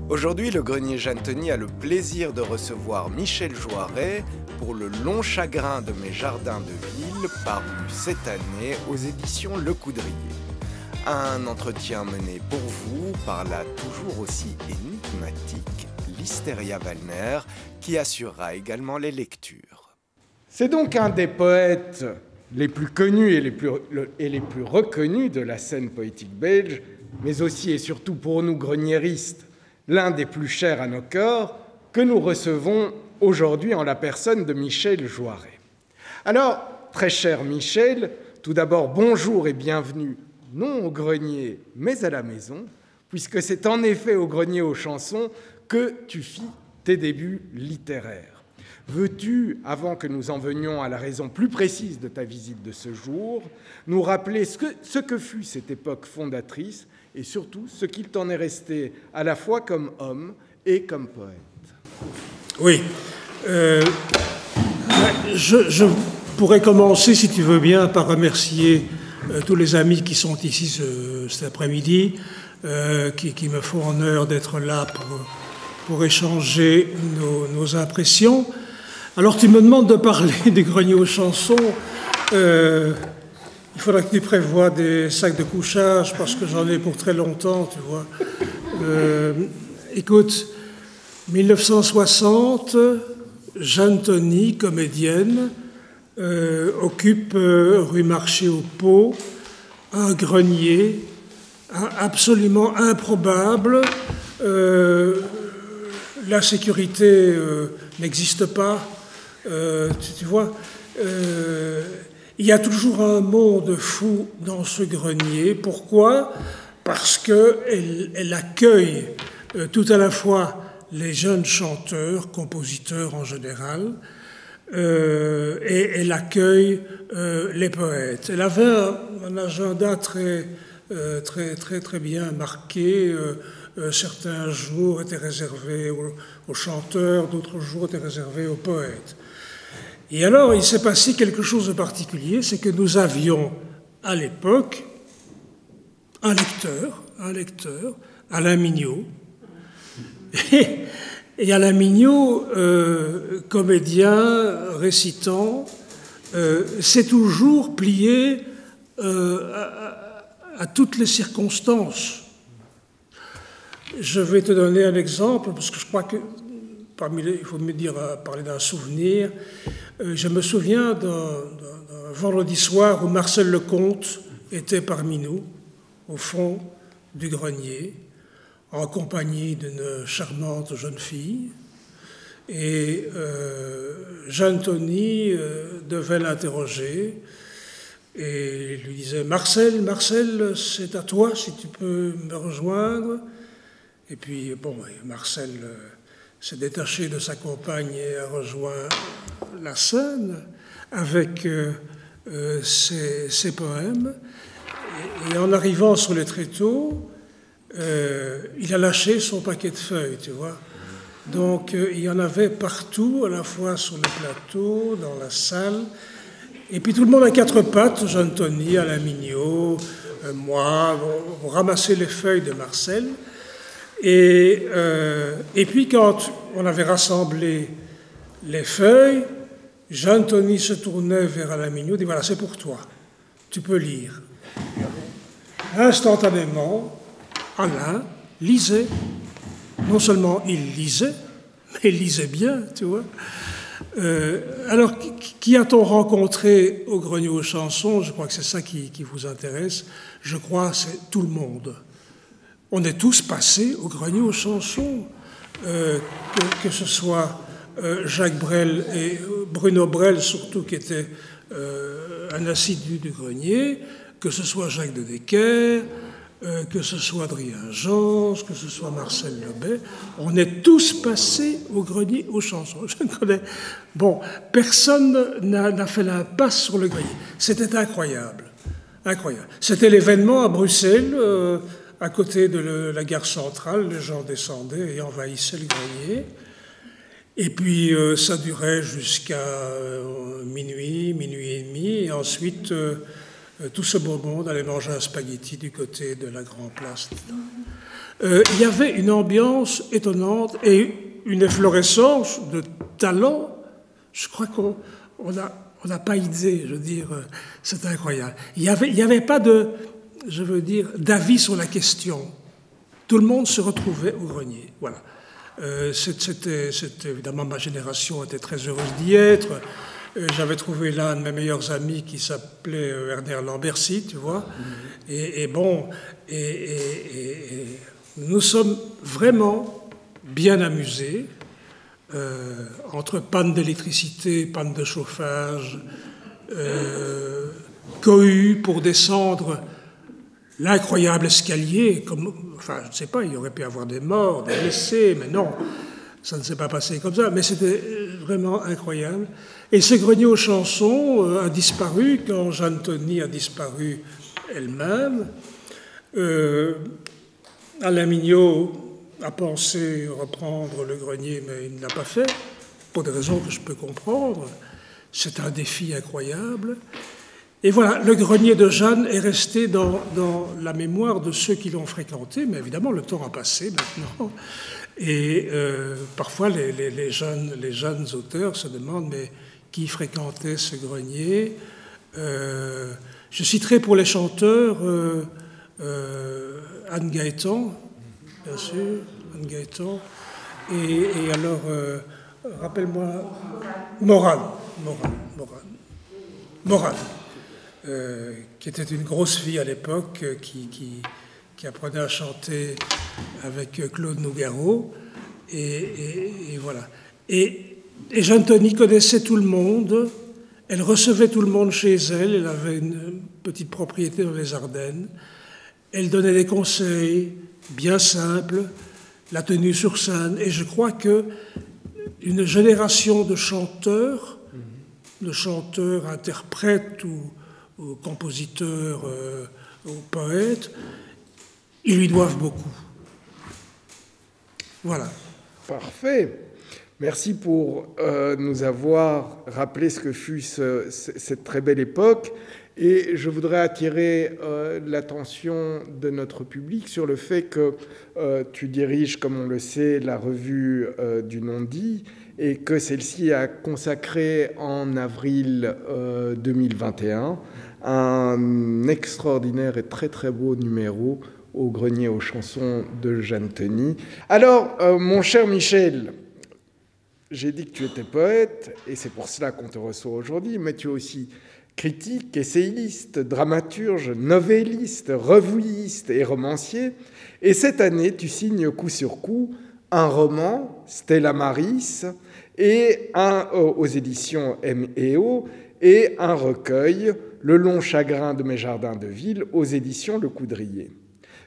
Aujourd'hui, le Grenier Jeanne-Tony a le plaisir de recevoir Michel Joiret pour Le long chagrin de mes jardins de ville, paru cette année aux éditions Le Coudrier. Un entretien mené pour vous par la toujours aussi énigmatique Listeria Wallner, qui assurera également les lectures. C'est donc un des poètes les plus connus et les plus reconnus de la scène poétique belge, mais aussi et surtout pour nous greniéristes, l'un des plus chers à nos cœurs, que nous recevons aujourd'hui en la personne de Michel Joiret. Alors, très cher Michel, tout d'abord bonjour et bienvenue, non au grenier, mais à la maison, puisque c'est en effet au grenier aux chansons que tu fis tes débuts littéraires. Veux-tu, avant que nous en venions à la raison plus précise de ta visite de ce jour, nous rappeler ce que fut cette époque fondatrice et surtout ce qu'il t'en est resté à la fois comme homme et comme poète? Oui. Je pourrais commencer, si tu veux bien, par remercier tous les amis qui sont ici cet après-midi, qui me font honneur d'être là pour échanger nos impressions. Alors, tu me demandes de parler des greniers aux chansons. Il faudra que tu prévoies des sacs de couchage parce que j'en ai pour très longtemps, tu vois. Écoute, 1960, Jeanne-Tony, comédienne, occupe rue Marché au Pot un grenier absolument improbable. La sécurité n'existe pas, tu vois. Il y a toujours un monde fou dans ce grenier. Pourquoi? Parce qu'elle accueille tout à la fois les jeunes chanteurs, compositeurs en général, et elle accueille les poètes. Elle avait un agenda très bien marqué. Certains jours étaient réservés aux chanteurs, d'autres jours étaient réservés aux poètes. Et alors, il s'est passé quelque chose de particulier, c'est que nous avions, à l'époque, un lecteur, Alain Mignot. Et Alain Mignot, comédien, récitant, s'est toujours plié à toutes les circonstances. Je vais te donner un exemple, parce que je crois que, il faut parler d'un souvenir. Je me souviens d'un vendredi soir où Marcel Lecomte était parmi nous, au fond du grenier, en compagnie d'une charmante jeune fille. Et Jeanne-Tony devait l'interroger et lui disait « Marcel, c'est à toi, si tu peux me rejoindre ». Et puis, Marcel s'est détaché de sa compagne et a rejoint la scène avec ses poèmes. Et en arrivant sur les tréteaux, il a lâché son paquet de feuilles, tu vois. Donc, il y en avait partout, à la fois sur le plateau, dans la salle. Et puis, tout le monde à quatre pattes, Jeanne-Tony, Alain Mignot, moi, on ramassait les feuilles de Marcel. Et puis, quand on avait rassemblé les feuilles, Jeanne-Tony se tournait vers Alain Mignot et dit « Voilà, c'est pour toi, tu peux lire ». Instantanément, Alain lisait. Non seulement il lisait, mais il lisait bien, tu vois. Alors, qui a-t-on rencontré au Grenier aux chansons? Je crois que c'est ça qui vous intéresse. Je crois que c'est tout le monde. On est tous passés au Grenier aux chansons, que ce soit Jacques Brel et Bruno Brel, surtout, qui était un assidu du grenier, que ce soit Jacques de Decker, que ce soit Adrien Gence, que ce soit Marcel Lebet. On est tous passés au Grenier aux chansons. Je ne connais... Bon, personne n'a fait l'impasse sur le grenier. C'était incroyable. Incroyable. C'était l'événement à Bruxelles, à côté de la gare centrale. Les gens descendaient et envahissaient le grenier. Et puis, ça durait jusqu'à minuit et demi. Et ensuite, tout ce beau monde allait manger un spaghetti du côté de la Grand Place. Il y avait une ambiance étonnante et une efflorescence de talent. Je crois qu'on n'a pas idée, je veux dire, c'est incroyable. Il y avait pas de, je veux dire, d'avis sur la question. Tout le monde se retrouvait au grenier, voilà. C'était évidemment, ma génération était très heureuse d'y être. J'avais trouvé là un de mes meilleurs amis qui s'appelait Werner Lambercy, tu vois. Et nous sommes vraiment bien amusés, entre panne d'électricité, panne de chauffage, cohue pour descendre l'incroyable escalier, enfin, je ne sais pas, il y aurait pu y avoir des morts, des blessés, mais non, ça ne s'est pas passé comme ça, mais c'était vraiment incroyable. Et ce grenier aux chansons a disparu quand Jeanne Tony a disparu elle-même. Alain Mignot a pensé reprendre le grenier, mais il ne l'a pas fait, pour des raisons que je peux comprendre. C'est un défi incroyable. Et voilà, le grenier de Jeanne est resté dans la mémoire de ceux qui l'ont fréquenté, mais évidemment, le temps a passé maintenant. Et parfois, les jeunes auteurs se demandent, mais qui fréquentait ce grenier? Je citerai pour les chanteurs Anne Gaëtan, bien sûr, Anne Gaëtan, et alors, rappelle-moi, Morane, qui était une grosse fille à l'époque, qui apprenait à chanter avec Claude Nougaro, et voilà. Et Jeanne Tony connaissait tout le monde, elle recevait tout le monde chez elle, elle avait une petite propriété dans les Ardennes, elle donnait des conseils bien simples, la tenue sur scène, et je crois que une génération de chanteurs, interprètes ou compositeurs, ou poètes, ils lui doivent beaucoup. Voilà. Parfait. Merci pour nous avoir rappelé ce que fut cette très belle époque. Et je voudrais attirer l'attention de notre public sur le fait que tu diriges, comme on le sait, la revue du non-dit et que celle-ci a consacré en avril 2021 un extraordinaire et très très beau numéro au grenier aux chansons de Jeanne Tony. Alors, mon cher Michel, j'ai dit que tu étais poète, et c'est pour cela qu'on te reçoit aujourd'hui, mais tu es aussi critique, essayiste, dramaturge, novelliste, revuiste et romancier. Et cette année, tu signes coup sur coup un roman, Stella Maris, et aux éditions M&O, et un recueil, Le long chagrin de mes jardins de ville, aux éditions Le Coudrier.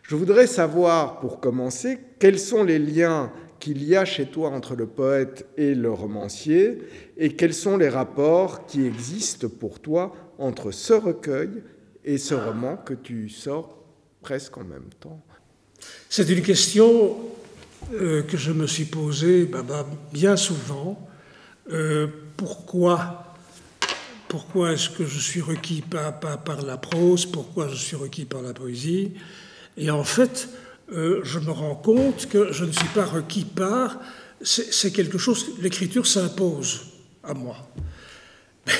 Je voudrais savoir, pour commencer, quels sont les liens qu'il y a chez toi entre le poète et le romancier, et quels sont les rapports qui existent pour toi entre ce recueil et ce roman que tu sors presque en même temps. C'est une question que je me suis posée bien souvent. Pourquoi est-ce que je suis requis par la prose? Pourquoi je suis requis par la poésie? Et en fait, je me rends compte que je ne suis pas requis par... C'est quelque chose... L'écriture s'impose à moi.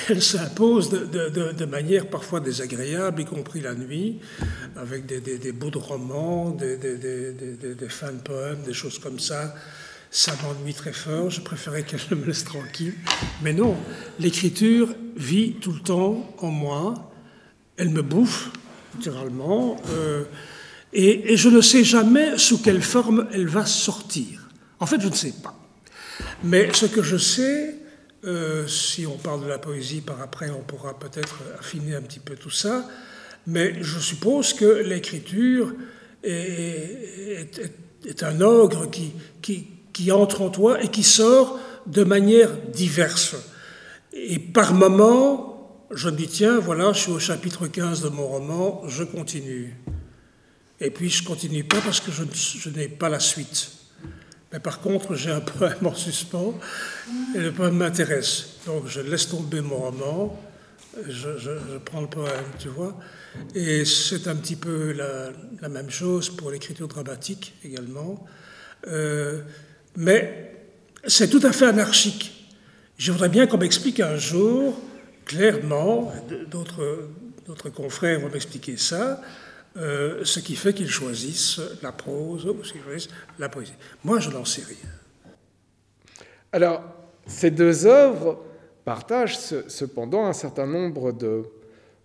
Elle s'impose de manière parfois désagréable, y compris la nuit, avec des bouts de romans, des fins de poèmes, des choses comme ça. Ça m'ennuie très fort, je préférais qu'elle me laisse tranquille. Mais non, l'écriture vit tout le temps en moi. Elle me bouffe, littéralement. Et je ne sais jamais sous quelle forme elle va sortir. En fait, je ne sais pas. Mais ce que je sais, si on parle de la poésie par après, on pourra peut-être affiner un petit peu tout ça, mais je suppose que l'écriture est un ogre qui entre en toi et qui sort de manière diverse. Et par moments, je me dis, tiens, voilà, je suis au chapitre 15 de mon roman, je continue. Et puis je ne continue pas parce que je n'ai pas la suite. Mais par contre, j'ai un poème en suspens et le poème m'intéresse. Donc je laisse tomber mon roman, je prends le poème, tu vois. Et c'est un petit peu la même chose pour l'écriture dramatique également. Mais c'est tout à fait anarchique. Je voudrais bien qu'on m'explique un jour, clairement, d'autres confrères vont m'expliquer ça, ce qui fait qu'ils choisissent la prose ou ce qu'ils choisissent la poésie. Moi, je n'en sais rien. Alors, ces deux œuvres partagent cependant un certain nombre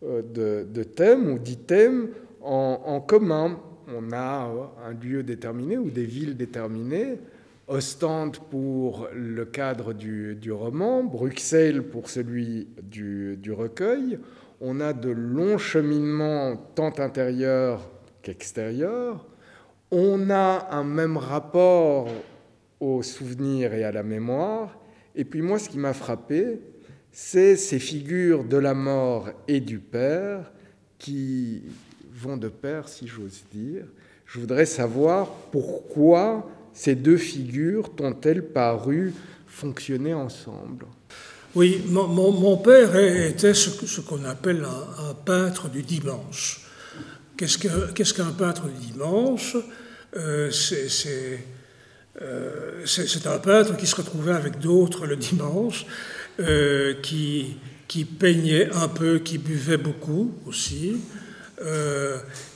de thèmes ou d'items en commun. On a un lieu déterminé ou des villes déterminées, Ostende pour le cadre du roman, Bruxelles pour celui du recueil. On a de longs cheminements tant intérieurs qu'extérieurs. On a un même rapport au souvenir et à la mémoire. Et puis moi, ce qui m'a frappé, c'est ces figures de la mort et du père qui vont de pair, si j'ose dire. Je voudrais savoir pourquoi ces deux figures t'ont-elles paru fonctionner ensemble? Oui, mon père était ce qu'on appelle un peintre du dimanche. Qu'est-ce qu'un peintre du dimanche? C'est un peintre qui se retrouvait avec d'autres le dimanche, qui peignait un peu, qui buvait beaucoup aussi,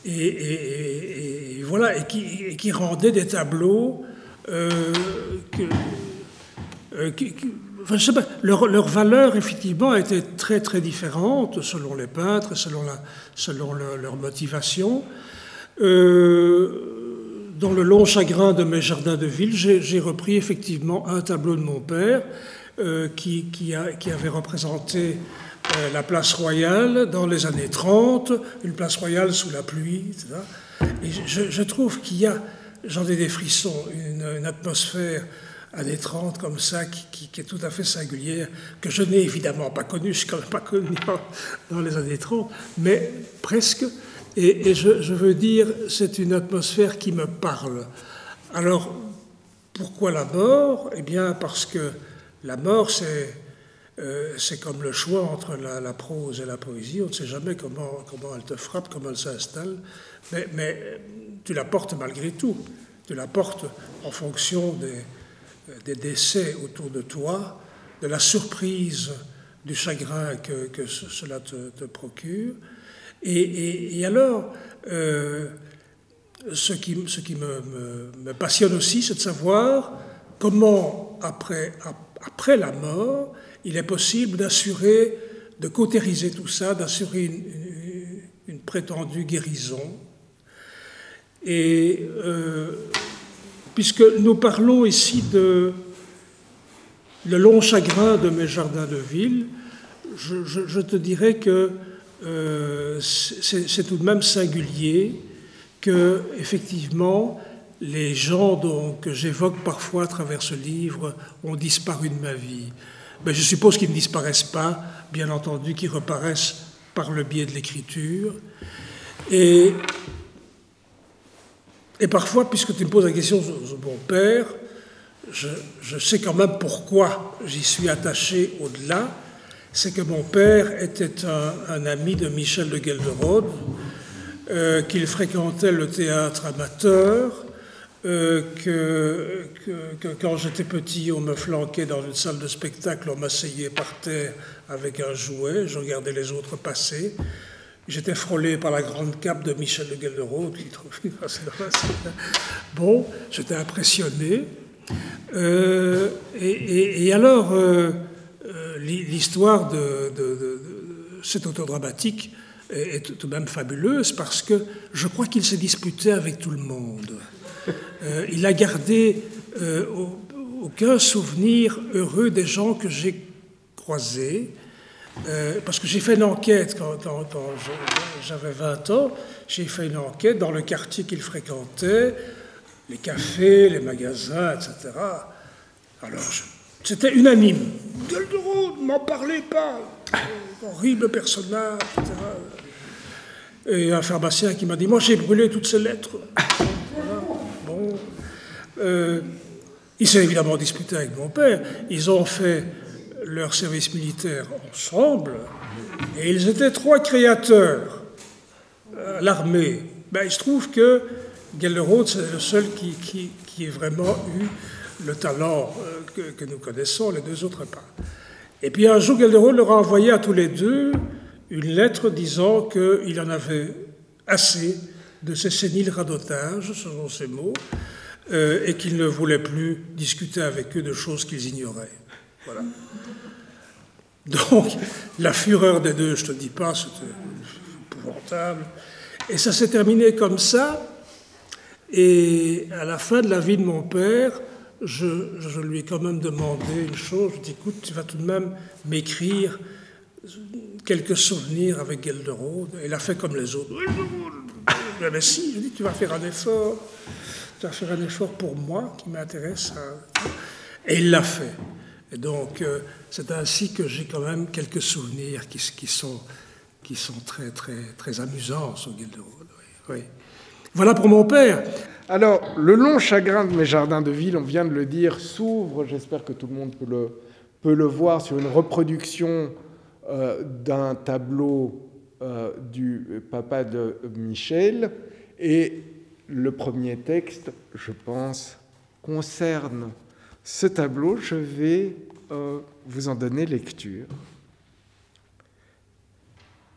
et voilà, et qui rendait des tableaux enfin, je sais pas, leur valeur, effectivement, était très, très différente selon les peintres, selon leur motivation. Dans Le long chagrin de mes jardins de ville, j'ai repris effectivement un tableau de mon père qui avait représenté la place royale dans les années 30, une place royale sous la pluie, etc. Et je trouve qu'il y a, j'en ai des frissons, une atmosphère années 30 comme ça qui est tout à fait singulière, que je n'ai évidemment pas connue, je ne suis quand même pas connu dans les années 30, mais presque. Et je veux dire, c'est une atmosphère qui me parle. Alors, pourquoi la mort? Eh bien, parce que la mort, c'est comme le choix entre la prose et la poésie. On ne sait jamais comment elle te frappe, comment elle s'installe, mais tu la portes malgré tout. Tu la portes en fonction des décès autour de toi, de la surprise, du chagrin que cela te procure. Et alors, ce qui me passionne aussi, c'est de savoir comment, après la mort, il est possible de cautériser tout ça, d'assurer une prétendue guérison. Et puisque nous parlons ici de Le long chagrin de mes jardins de ville, je te dirais que c'est tout de même singulier que, effectivement, les gens que j'évoque parfois à travers ce livre ont disparu de ma vie. Mais je suppose qu'ils ne disparaissent pas, bien entendu, qu'ils reparaissent par le biais de l'écriture. Et parfois, puisque tu me poses la question sur mon père, je sais quand même pourquoi j'y suis attaché au-delà. C'est que mon père était un ami de Michel de Gelderode, qu'il fréquentait le théâtre amateur, que quand j'étais petit, on me flanquait dans une salle de spectacle, on m'asseyait par terre avec un jouet, je regardais les autres passer. J'étais frôlé par la grande cape de Michel de Gelderode, qui trouvait bon, j'étais impressionné. Et alors, l'histoire de cet auteur dramatique est tout de même fabuleuse parce que je crois qu'il s'est disputé avec tout le monde. Il a gardé aucun souvenir heureux des gens que j'ai croisés, parce que j'ai fait une enquête quand j'avais 20 ans, j'ai fait une enquête dans le quartier qu'il fréquentait, les cafés, les magasins, etc. Alors, c'était unanime. Gelderode, m'en parlez pas, horrible personnage, etc. Et un pharmacien qui m'a dit, moi j'ai brûlé toutes ces lettres. Voilà. Bon. Il s'est évidemment disputé avec mon père. Ils ont fait leur service militaire ensemble, et ils étaient 3 créateurs à l'armée. Ben, il se trouve que Gelderode, c'est le seul qui ait vraiment eu le talent que nous connaissons, les 2 autres pas. Et puis un jour, Gelderode leur a envoyé à tous les 2 une lettre disant qu'il en avait assez de ces séniles radotages, ce sont ces mots, et qu'il ne voulait plus discuter avec eux de choses qu'ils ignoraient. Voilà. Donc, la fureur des 2, je ne te dis pas, c'était épouvantable. Et ça s'est terminé comme ça. Et à la fin de la vie de mon père, je lui ai quand même demandé une chose. Je lui ai dit, écoute, tu vas tout de même m'écrire quelques souvenirs avec Gelderode. Et il a fait comme les autres. Mais si, je lui ai dit, tu vas faire un effort. Tu vas faire un effort pour moi qui m'intéresse. Et il l'a fait. Et donc, c'est ainsi que j'ai quand même quelques souvenirs qui sont très, très, très amusants sur Gelderode. Oui. Voilà pour mon père. Alors, le long chagrin de mes jardins de ville, on vient de le dire, s'ouvre, j'espère que tout le monde peut le voir, sur une reproduction d'un tableau du papa de Michel. Et le premier texte, je pense, concerne ce tableau. Je vais vous en donner lecture.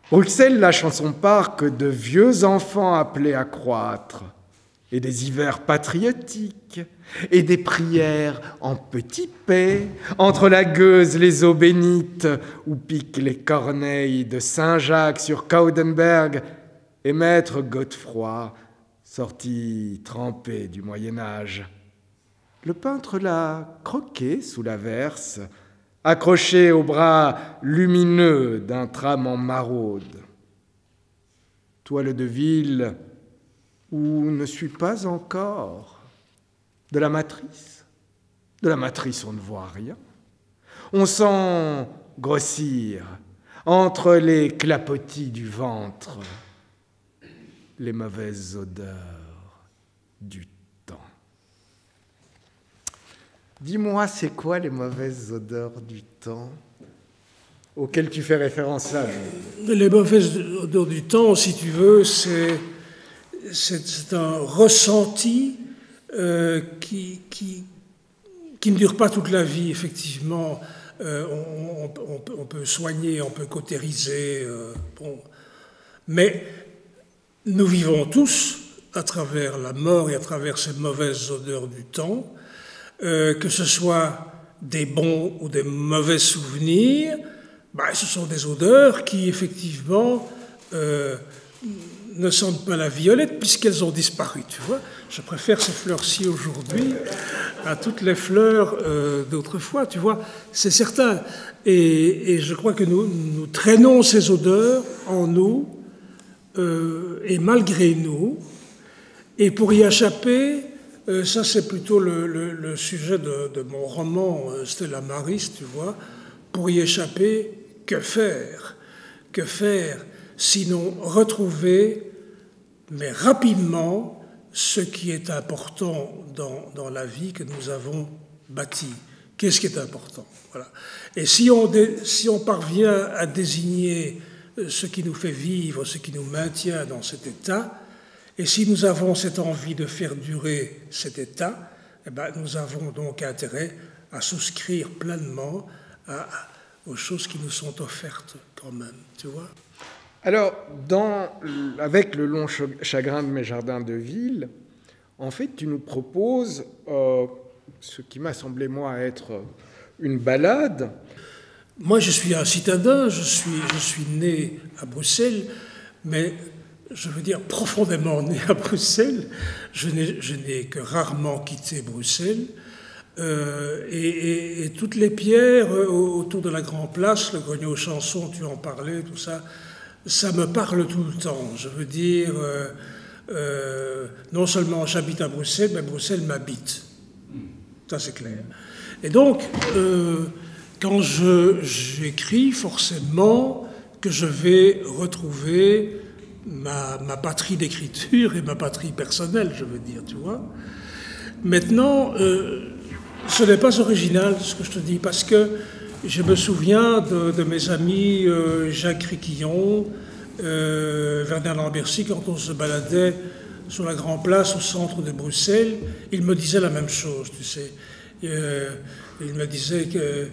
Bruxelles lâche en son parc de vieux enfants appelés à croître, et des hivers patriotiques, et des prières en petit paix, entre la Gueuse, les eaux bénites, où piquent les corneilles de Saint-Jacques sur Coudenberg, et maître Godefroy, sorti trempé du Moyen-Âge. Le peintre l'a croqué sous l'averse, accroché au bras lumineux d'un tram en maraude. Toile de ville où ne suis pas encore. De la matrice, on ne voit rien. On sent grossir, entre les clapotis du ventre, les mauvaises odeurs du temps. Dis-moi, c'est quoi les mauvaises odeurs du temps auxquelles tu fais référence là? Les mauvaises odeurs du temps, si tu veux, c'est un ressenti qui ne dure pas toute la vie, effectivement. On peut soigner, on peut cautériser, mais nous vivons tous à travers la mort et à travers ces mauvaises odeurs du temps, que ce soit des bons ou des mauvais souvenirs, ce sont des odeurs qui, effectivement, ne sentent pas la violette puisqu'elles ont disparu, tu vois. Je préfère ces fleurs-ci aujourd'hui à toutes les fleurs d'autrefois, tu vois, c'est certain. Et je crois que nous traînons ces odeurs en nous et malgré nous. Et pour y échapper, ça c'est plutôt le sujet de mon roman Stella Maris, tu vois. Pour y échapper, que faire? Que faire sinon retrouver, mais rapidement, ce qui est important dans la vie que nous avons bâtie. Qu'est-ce qui est important? Voilà. Et si on parvient à désigner ce qui nous fait vivre, ce qui nous maintient dans cet état, et si nous avons cette envie de faire durer cet état, nous avons donc intérêt à souscrire pleinement aux choses qui nous sont offertes quand même, tu vois. Alors, avec le long chagrin de mes jardins de ville, en fait, tu nous proposes ce qui m'a semblé, moi, être une ballade. Moi, je suis un citadin, je suis né à Bruxelles, mais je veux dire profondément né à Bruxelles. Je n'ai que rarement quitté Bruxelles. Et toutes les pierres autour de la Grande Place, le grenier aux chansons, tu en parlais, tout ça, ça me parle tout le temps. Je veux dire, non seulement j'habite à Bruxelles, mais Bruxelles m'habite. Ça, c'est clair. Et donc, quand j'écris, forcément que je vais retrouver ma patrie d'écriture et ma patrie personnelle, je veux dire, tu vois. Maintenant, ce n'est pas original, ce que je te dis, parce que je me souviens de mes amis Jacques Riquillon, Werner Lambercy, quand on se baladait sur la Grande Place au centre de Bruxelles, ils me disaient la même chose, tu sais. Il me disait que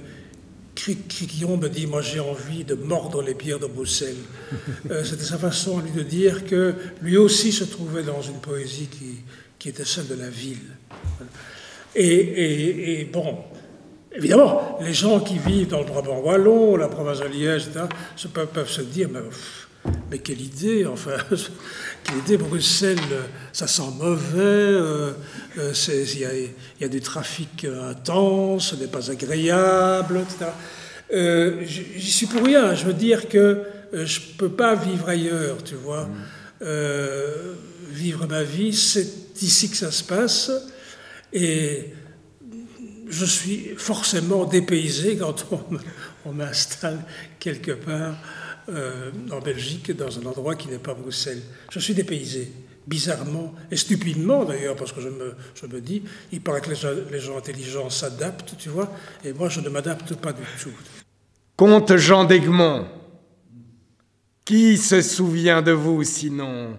Riquillon me dit, moi j'ai envie de mordre les pierres de Bruxelles. C'était sa façon, lui, de dire que lui aussi se trouvait dans une poésie qui était celle de la ville. Et bon, évidemment, les gens qui vivent dans le Brabant wallon, la province de Liège, etc., peuvent se dire, mais quelle idée, enfin, quelle idée, Bruxelles, ça sent mauvais, il y a du trafic intense, ce n'est pas agréable, etc. J'y suis pour rien, je veux dire que je ne peux pas vivre ailleurs, tu vois. Vivre ma vie, c'est ici que ça se passe, et je suis forcément dépaysé quand on m'installe quelque part en Belgique, dans un endroit qui n'est pas Bruxelles. Je suis dépaysé, bizarrement, et stupidement d'ailleurs, parce que je me dis, il paraît que les gens intelligents s'adaptent, tu vois, et moi je ne m'adapte pas du tout. Comte Jean d'Egmont, qui se souvient de vous sinon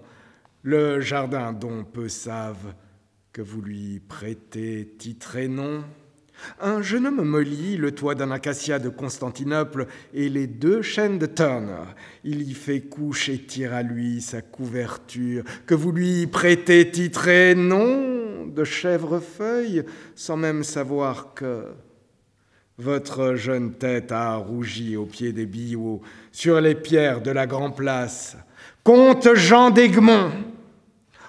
le jardin dont peu savent que vous lui prêtez titre et nom? Un jeune homme mollit le toit d'un acacia de Constantinople et les 2 chênes de Turner. Il y fait couche et tire à lui sa couverture, que vous lui prêtez titre et nom de chèvrefeuille, sans même savoir que votre jeune tête a rougi au pied des billots, sur les pierres de la Grande Place. Comte Jean d'Egmont,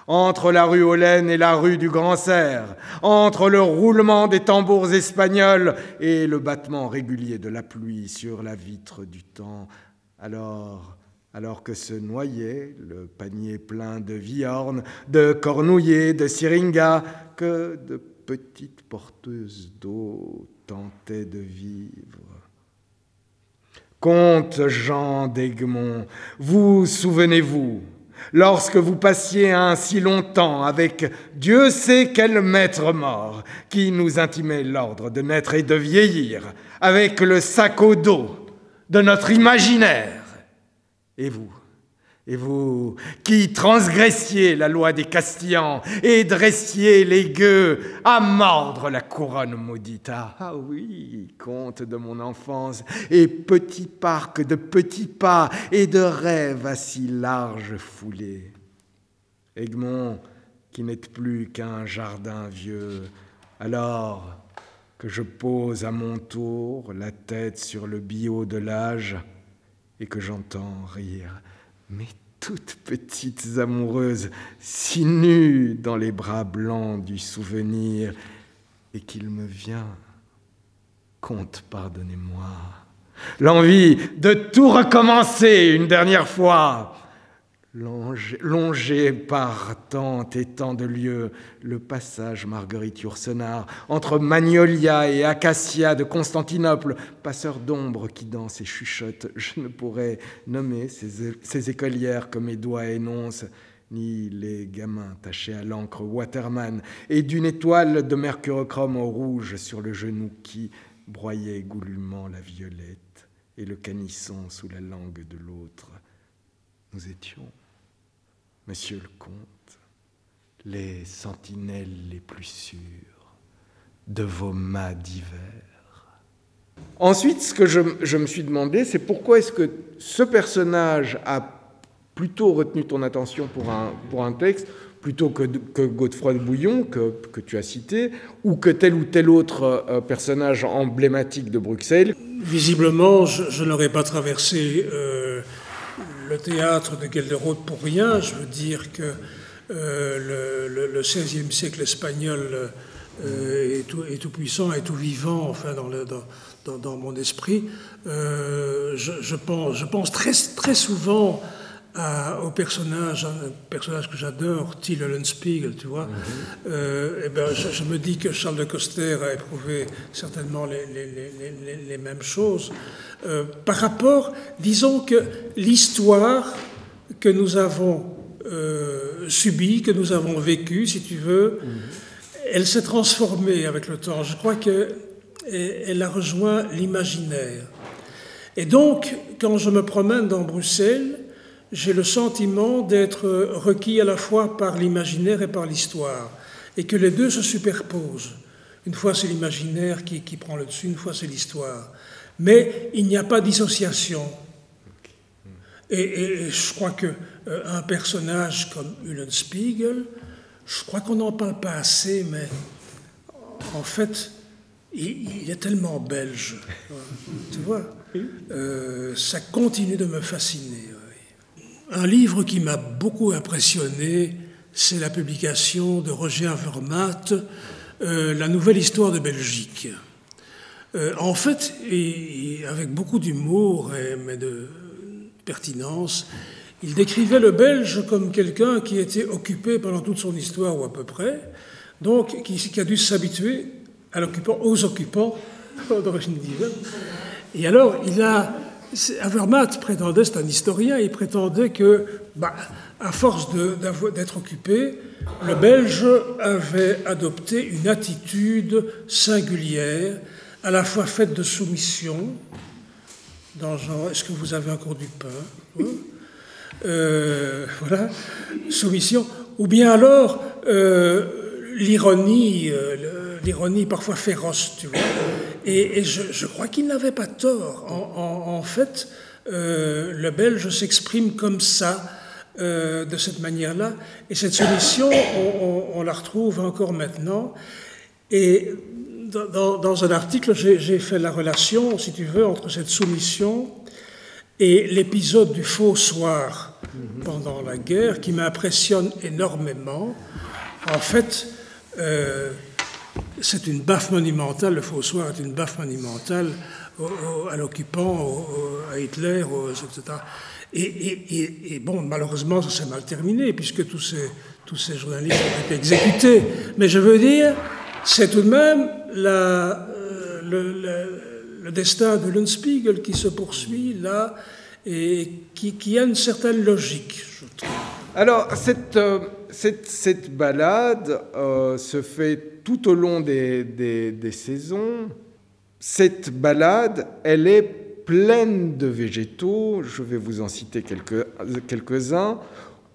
entre la rue Hollen et la rue du Grand Cerf, entre le roulement des tambours espagnols et le battement régulier de la pluie sur la vitre du temps, alors que se noyait le panier plein de viornes, de cornouillers, de syringas, que de petites porteuses d'eau tentaient de vivre. Comte Jean d'Egmont, vous souvenez-vous, lorsque vous passiez ainsi longtemps avec Dieu sait quel maître mort qui nous intimait l'ordre de naître et de vieillir, avec le sac au dos de notre imaginaire, et vous qui transgressiez la loi des Castillans et dressiez les gueux à mordre la couronne maudite. Ah oui, comte de mon enfance, et petit parc de petits pas et de rêves à si large foulée. Egmont, qui n'êtes plus qu'un jardin vieux, alors que je pose à mon tour la tête sur le billot de l'âge et que j'entends rire mes toutes petites amoureuses, si nues dans les bras blancs du souvenir, et qu'il me vient, comte, pardonnez-moi, l'envie de tout recommencer une dernière fois, longé par tant et tant de lieux, le passage Marguerite-Yourcenar, entre Magnolia et Acacia de Constantinople, passeur d'ombre qui danse et chuchote, je ne pourrais nommer ces écolières que mes doigts énoncent, ni les gamins tachés à l'encre Waterman, et d'une étoile de mercurochrome au rouge sur le genou qui broyait goulûment la violette et le canisson sous la langue de l'autre. Nous étions, monsieur le comte, les sentinelles les plus sûres de vos mâts d'hiver. Ensuite, ce que je me suis demandé, c'est pourquoi est-ce que ce personnage a plutôt retenu ton attention pour un texte, plutôt que Godefroy de Bouillon, que tu as cité, ou tel autre personnage emblématique de Bruxelles. Visiblement, je n'aurais pas traversé le théâtre de Gelderode pour rien. Je veux dire que le XVIe siècle espagnol est tout puissant et tout vivant, enfin, dans mon esprit. Je pense très souvent au personnage, un personnage que j'adore, Till Eulenspiegel, tu vois. Et ben, je me dis que Charles de Coster a éprouvé certainement les mêmes choses. Par rapport, disons que l'histoire que nous avons subie, que nous avons vécue, si tu veux, elle s'est transformée avec le temps. Je crois que et elle a rejoint l'imaginaire. Et donc, quand je me promène dans Bruxelles, j'ai le sentiment d'être requis à la fois par l'imaginaire et par l'histoire, et que les deux se superposent. Une fois c'est l'imaginaire qui prend le dessus, une fois c'est l'histoire. Mais il n'y a pas dissociation. Et je crois qu'un personnage comme Eulenspiegel, je crois qu'on n'en parle pas assez, mais en fait, il est tellement belge. Tu vois, ça continue de me fasciner. Un livre qui m'a beaucoup impressionné, c'est la publication de Roger Avermaet, La nouvelle histoire de Belgique. En fait, et avec beaucoup d'humour, mais de pertinence, il décrivait le Belge comme quelqu'un qui était occupé pendant toute son histoire, ou à peu près, donc qui a dû s'habituer aux occupants d'origine diverse. Et alors, Avermaet prétendait, c'est un historien, il prétendait que, à force d'être occupé, le Belge avait adopté une attitude singulière, à la fois faite de soumission, dans genre, est-ce que vous avez encore du pain? Voilà, soumission, ou bien alors l'ironie parfois féroce, tu vois. Et je crois qu'il n'avait pas tort. En fait, le Belge s'exprime comme ça, de cette manière-là. Et cette soumission, on la retrouve encore maintenant. Et dans un article, j'ai fait la relation, si tu veux, entre cette soumission et l'épisode du faux soir pendant la guerre, qui m'impressionne énormément. En fait, c'est une baffe monumentale, le faux soir est une baffe monumentale à l'occupant, à Hitler, etc. Et bon, malheureusement, ça s'est mal terminé, puisque tous ces journalistes ont été exécutés. Mais je veux dire, c'est tout de même le destin de Eulenspiegel qui se poursuit là, et qui a une certaine logique, je trouve. Alors, cette balade se fait tout au long des saisons. Cette balade, elle est pleine de végétaux. Je vais vous en citer quelques-uns.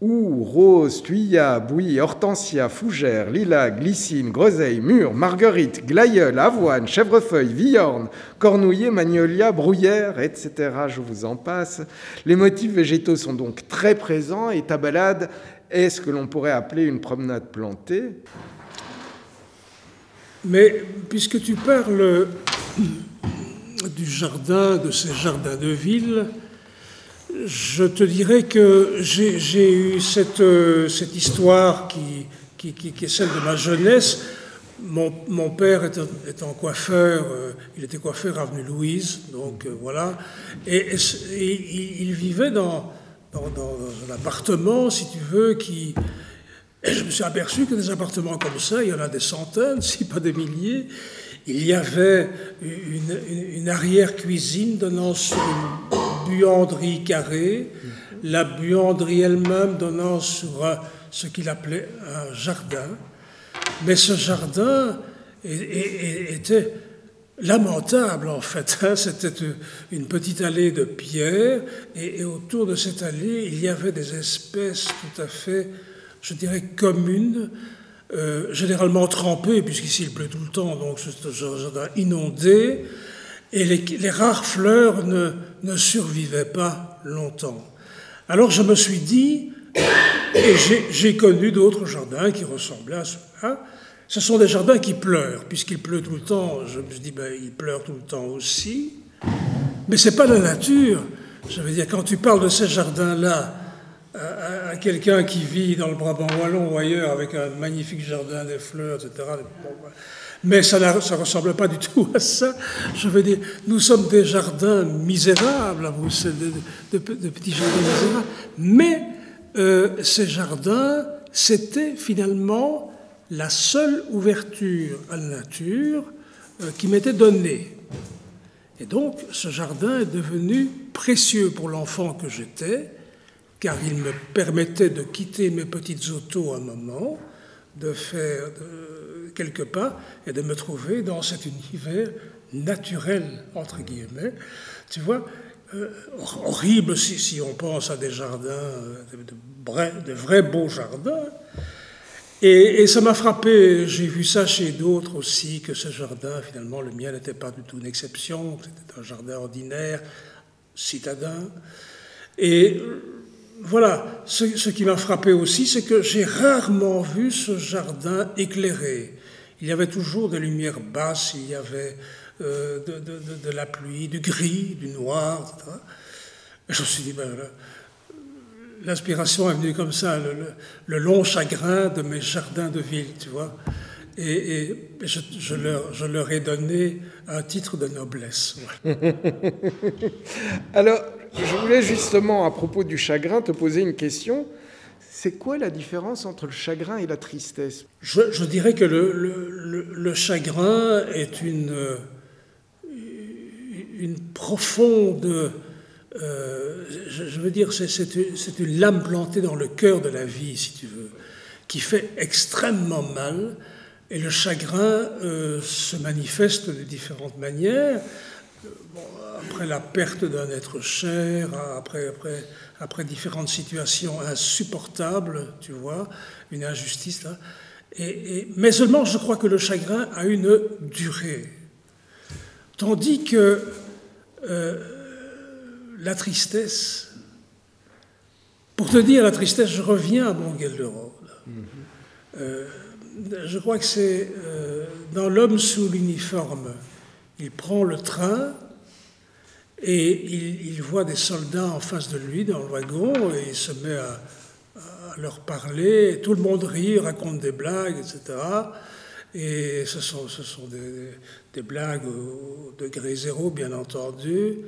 Où rose, thuya, bouillie, hortensia, fougère, lilas, glycine, groseille, mûre, marguerite, glaïeul, avoine, chèvrefeuille, viorne, cornouiller, magnolia, bruyère, etc. Je vous en passe. Les motifs végétaux sont donc très présents et ta balade est ce que l'on pourrait appeler une promenade plantée. Mais puisque tu parles du jardin, de ces jardins de ville, je te dirais que j'ai eu cette histoire qui est celle de ma jeunesse. Mon père étant coiffeur, il était coiffeur avenue Louise, donc voilà. Et il vivait dans un appartement, si tu veux, et je me suis aperçu que des appartements comme ça, il y en a des centaines, si pas des milliers. Il y avait une arrière-cuisine donnant sur une buanderie carrée, la buanderie elle-même donnant sur ce qu'il appelait un jardin. Mais ce jardin était lamentable, en fait. C'était une petite allée de pierre, et autour de cette allée, il y avait des espèces tout à fait, je dirais, communes, généralement trempées, puisqu'ici il pleut tout le temps, donc c'est un jardin inondé, et les rares fleurs ne survivaient pas longtemps. Alors je me suis dit, et j'ai connu d'autres jardins qui ressemblaient à ceux-là. Ce sont des jardins qui pleurent, puisqu'il pleut tout le temps. Je me suis dit, il pleure tout le temps aussi. Mais ce n'est pas la nature. Je veux dire, quand tu parles de ces jardins-là à quelqu'un qui vit dans le Brabant wallon ou ailleurs avec un magnifique jardin, des fleurs, etc. Mais ça ne ressemble pas du tout à ça. Je veux dire, nous sommes des jardins misérables, à Bruxelles, de petits jardins misérables. Mais ces jardins, c'était finalement la seule ouverture à la nature qui m'était donnée. Et donc, ce jardin est devenu précieux pour l'enfant que j'étais, car il me permettait de quitter mes petites autos un moment, de faire quelques pas et de me trouver dans cet univers naturel, entre guillemets, tu vois, horrible si on pense à des jardins, de vrais beaux jardins. Et ça m'a frappé, j'ai vu ça chez d'autres aussi, que ce jardin, finalement, le mien n'était pas du tout une exception, c'était un jardin ordinaire, citadin. Et voilà, ce qui m'a frappé aussi, c'est que j'ai rarement vu ce jardin éclairé. Il y avait toujours des lumières basses, il y avait de la pluie, du gris, du noir, etc. Et je me suis dit, ben, l'inspiration est venue comme ça, le long chagrin de mes jardins de ville, tu vois. Et je leur ai donné un titre de noblesse. Alors, je voulais justement, à propos du chagrin, te poser une question. C'est quoi la différence entre le chagrin et la tristesse? Je dirais que le chagrin est une profonde... je veux dire, c'est une lame plantée dans le cœur de la vie, si tu veux, qui fait extrêmement mal. Et le chagrin se manifeste de différentes manières. Bon, après la perte d'un être cher, après différentes situations insupportables, tu vois, une injustice là. Mais seulement, je crois que le chagrin a une durée. Tandis que la tristesse, pour te dire la tristesse, je reviens à Montguelderode. Je crois que c'est dans L'homme sous l'uniforme. Il prend le train et il voit des soldats en face de lui dans le wagon et il se met à leur parler. Tout le monde rit, raconte des blagues, etc. Et ce sont des blagues au degré zéro, bien entendu.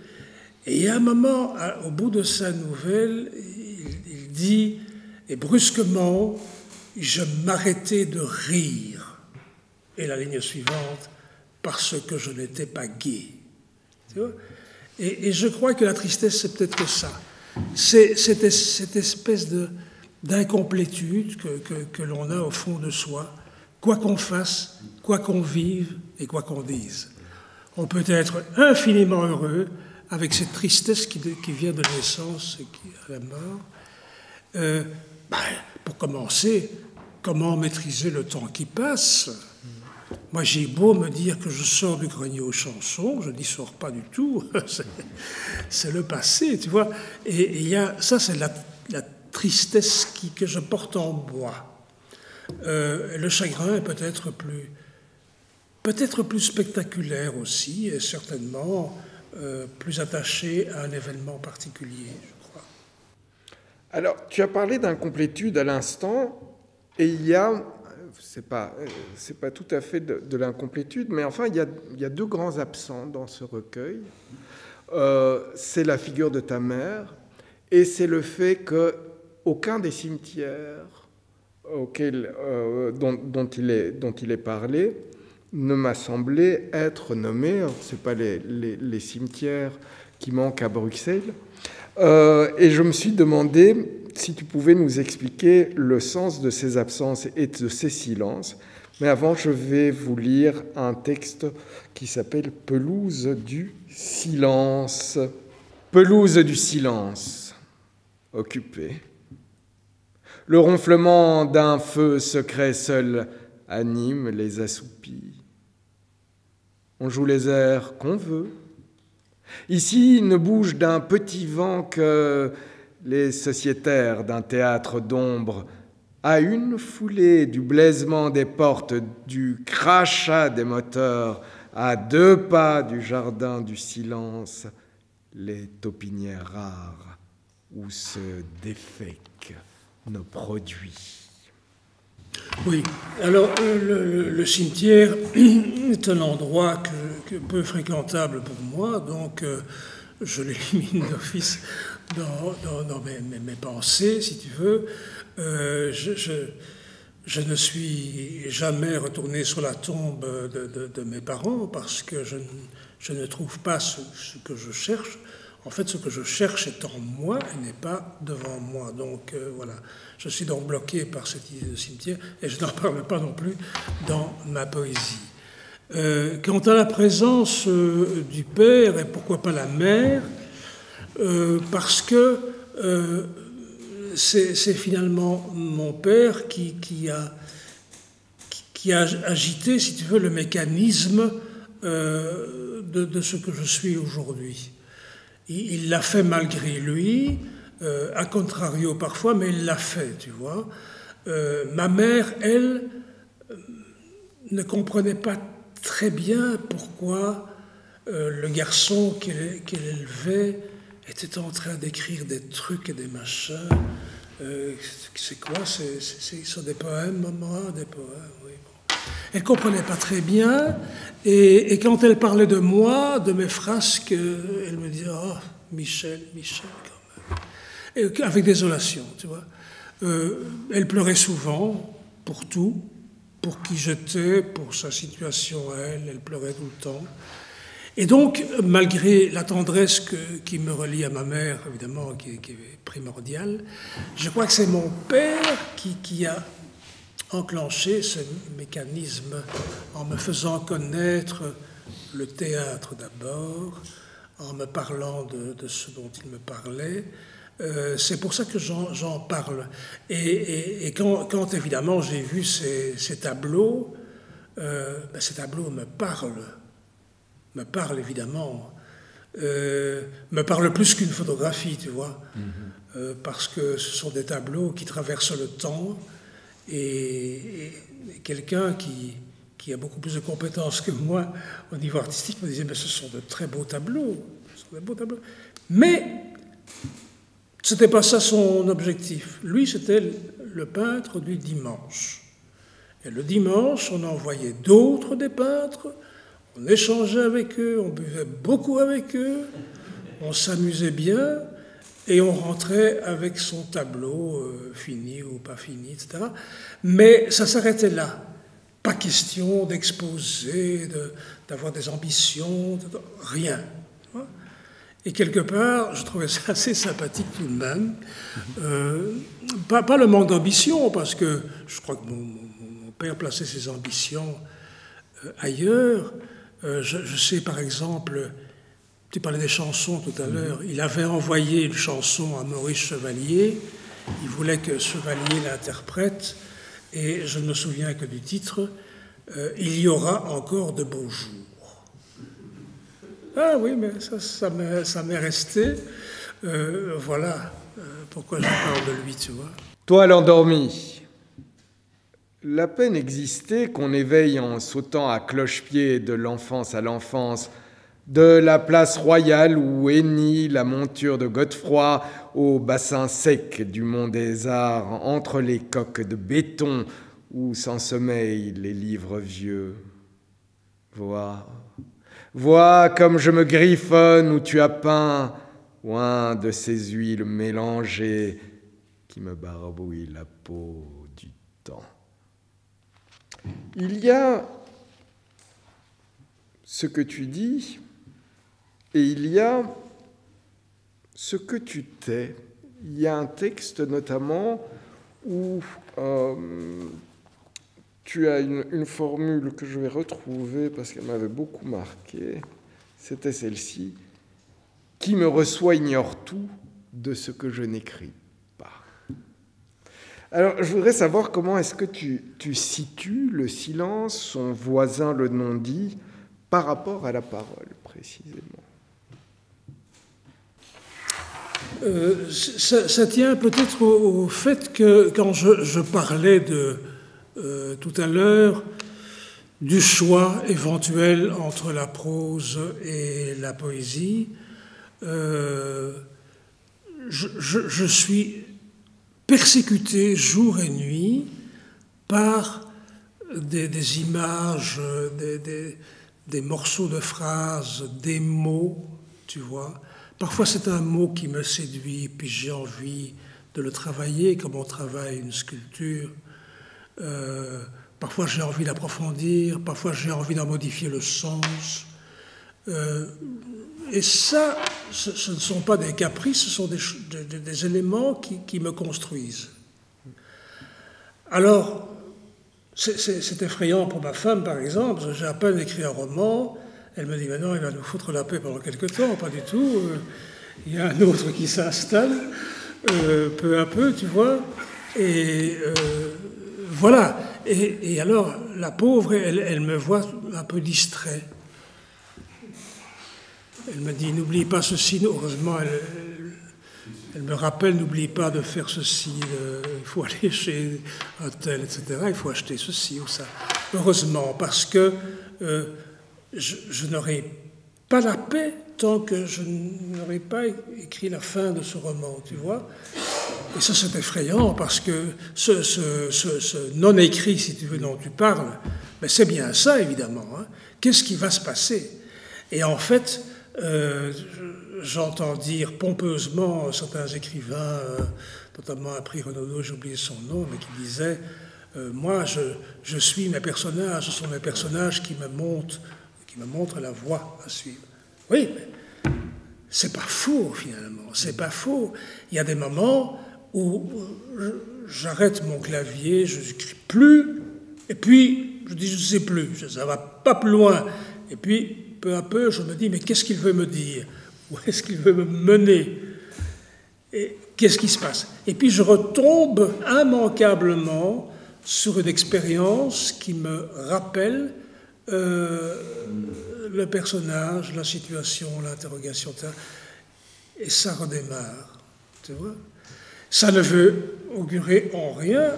Et il y a un moment, au bout de sa nouvelle, il dit, et brusquement, je m'arrêtais de rire. Et la ligne suivante, parce que je n'étais pas gai. Tu vois ? Et je crois que la tristesse, c'est peut-être ça. C'est cette espèce d'incomplétude que l'on a au fond de soi, quoi qu'on fasse, quoi qu'on vive et quoi qu'on dise. On peut être infiniment heureux avec cette tristesse qui vient de naissance et qui à la mort. Pour commencer, comment maîtriser le temps qui passe? Moi, j'ai beau me dire que je sors du grenier aux chansons, je n'y sors pas du tout. C'est le passé, tu vois. Et ça, c'est la tristesse que je porte en moi. Le chagrin est peut-être plus spectaculaire aussi, et certainement plus attaché à un événement particulier, je crois. Alors, tu as parlé d'incomplétude à l'instant, et il y a, c'est pas tout à fait de l'incomplétude, mais enfin, il y a deux grands absents dans ce recueil. C'est la figure de ta mère, et c'est le fait qu'aucun des cimetières dont il est parlé ne m'a semblé être nommé. Ce n'est pas les cimetières qui manquent à Bruxelles. Et je me suis demandé si tu pouvais nous expliquer le sens de ces absences et de ces silences. Mais avant, je vais vous lire un texte qui s'appelle « Pelouse du silence ». Pelouse du silence, occupée. Le ronflement d'un feu secret seul anime les assoupis. On joue les airs qu'on veut. Ici ne bouge d'un petit vent que les sociétaires d'un théâtre d'ombre, à une foulée du blaisement des portes, du crachat des moteurs, à 2 pas du jardin du silence, les taupinières rares où se défèquent nos produits. Oui, alors le cimetière est un endroit peu fréquentable pour moi, donc je l'élimine d'office dans mes pensées, si tu veux. Je ne suis jamais retourné sur la tombe de mes parents parce que je ne trouve pas ce que je cherche. En fait, ce que je cherche est en moi et n'est pas devant moi. Donc voilà, je suis donc bloqué par cette idée de cimetière et je n'en parle pas non plus dans ma poésie. Quant à la présence du père, et pourquoi pas la mère, parce que c'est finalement mon père qui a agité, si tu veux, le mécanisme de ce que je suis aujourd'hui. Il l'a fait malgré lui, à contrario parfois, mais il l'a fait, tu vois. Ma mère, elle, ne comprenait pas très bien pourquoi le garçon qu'elle élevait était en train d'écrire des trucs et des machins. C'est quoi? Ce sont des poèmes, maman? Des poèmes, oui. Bon. Elle ne comprenait pas très bien, et quand elle parlait de moi, de mes frasques, elle me disait « Oh, Michel, quand même ». Et avec désolation, tu vois. Elle pleurait souvent, pour tout, pour qui j'étais, pour sa situation à elle, elle pleurait tout le temps. Et donc, malgré la tendresse qui me relie à ma mère, évidemment, qui est primordiale, je crois que c'est mon père qui a enclenché ce mécanisme en me faisant connaître le théâtre d'abord, en me parlant de ce dont il me parlait. C'est pour ça que j'en parle. Et quand évidemment j'ai vu ces tableaux, ces tableaux me parlent évidemment, me parlent plus qu'une photographie, tu vois, parce que ce sont des tableaux qui traversent le temps, et quelqu'un qui a beaucoup plus de compétences que moi au niveau artistique me disait, mais ce sont de très beaux tableaux, mais ce n'était pas ça son objectif. Lui, c'était le peintre du dimanche. Et le dimanche, on envoyait d'autres des peintres, on échangeait avec eux, on buvait beaucoup avec eux, on s'amusait bien, et on rentrait avec son tableau, fini ou pas fini, etc. Mais ça s'arrêtait là. Pas question d'exposer, d'avoir des ambitions, rien. Et quelque part, je trouvais ça assez sympathique tout de même. Pas le manque d'ambition, parce que je crois que mon père plaçait ses ambitions ailleurs. Je sais par exemple, tu parlais des chansons tout à l'heure, il avait envoyé une chanson à Maurice Chevalier, il voulait que Chevalier l'interprète, et je ne me souviens que du titre, « Il y aura encore de beaux jours ». Ah oui, mais ça m'est resté. Voilà pourquoi je parle de lui, tu vois. Toi, l'endormi, la peine existait qu'on éveille en sautant à cloche-pied de l'enfance à l'enfance, de la place royale où hennit la monture de Godefroy au bassin sec du Mont des Arts, entre les coques de béton où sans sommeil les livres vieux. Vois comme je me griffonne où tu as peint, loin de ces huiles mélangées qui me barbouillent la peau du temps. Il y a ce que tu dis et il y a ce que tu tais. Il y a un texte notamment où tu as une formule que je vais retrouver parce qu'elle m'avait beaucoup marqué. C'était celle-ci. « Qui me reçoit ignore tout de ce que je n'écris pas. » Alors, je voudrais savoir comment est-ce que tu situes le silence, son voisin le non-dit, par rapport à la parole, précisément. Ça tient peut-être au fait que quand je parlais tout à l'heure du choix éventuel entre la prose et la poésie, je suis persécuté jour et nuit par des images, des morceaux de phrases, des mots, tu vois. Parfois c'est un mot qui me séduit, puis j'ai envie de le travailler comme on travaille une sculpture. Parfois j'ai envie d'approfondir, parfois j'ai envie d'en modifier le sens. Et ça, ce ne sont pas des caprices, ce sont des éléments qui me construisent. Alors, C'est effrayant pour ma femme, par exemple. J'ai à peine écrit un roman. Elle me dit, mais non, il va nous foutre la paix pendant quelque temps. Pas du tout. Il y a un autre qui s'installe, peu à peu, tu vois. Et voilà. Et alors, la pauvre, elle me voit un peu distrait. Elle me dit, n'oublie pas ceci. Heureusement, elle me rappelle, n'oublie pas de faire ceci, il faut aller chez un tel, etc. Il faut acheter ceci ou ça. Heureusement, parce que je n'aurai pas la paix tant que je n'aurai pas écrit la fin de ce roman, tu vois. Et ça, c'est effrayant, parce que ce non-écrit, si tu veux, dont tu parles, ben c'est bien ça, évidemment. Hein. Qu'est-ce qui va se passer? Et en fait, j'entends dire pompeusement certains écrivains, notamment un prix Renaudot, j'ai oublié son nom, mais qui disaient moi, je suis mes personnages, ce sont mes personnages qui me montrent la voie à suivre. Oui, mais c'est pas faux, finalement, c'est pas faux. Il y a des moments où j'arrête mon clavier, je n'écris plus, et puis je dis je ne sais plus, ça va pas plus loin. Et puis, peu à peu, je me dis, mais qu'est-ce qu'il veut me dire? Où est-ce qu'il veut me mener? Et qu'est-ce qui se passe? Et puis je retombe immanquablement sur une expérience qui me rappelle le personnage, la situation, l'interrogation, et ça redémarre, tu vois. Ça ne veut augurer en rien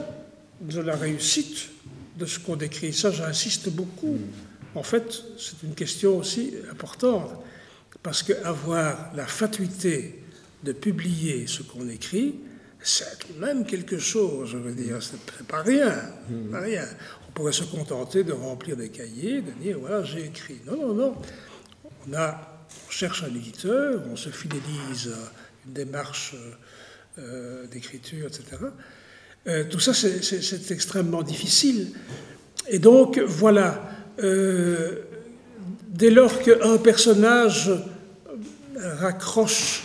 de la réussite de ce qu'on décrit. Ça, j'insiste beaucoup. En fait, c'est une question aussi importante, parce qu'avoir la fatuité de publier ce qu'on écrit, c'est tout de même quelque chose, je veux dire, c'est pas rien, pas rien. On pourrait se contenter de remplir des cahiers, de dire, voilà, j'ai écrit. Non, non, non. On cherche un éditeur, on se fidélise à une démarche d'écriture, etc. Tout ça, c'est extrêmement difficile. Et donc, voilà. Dès lors qu'un personnage raccroche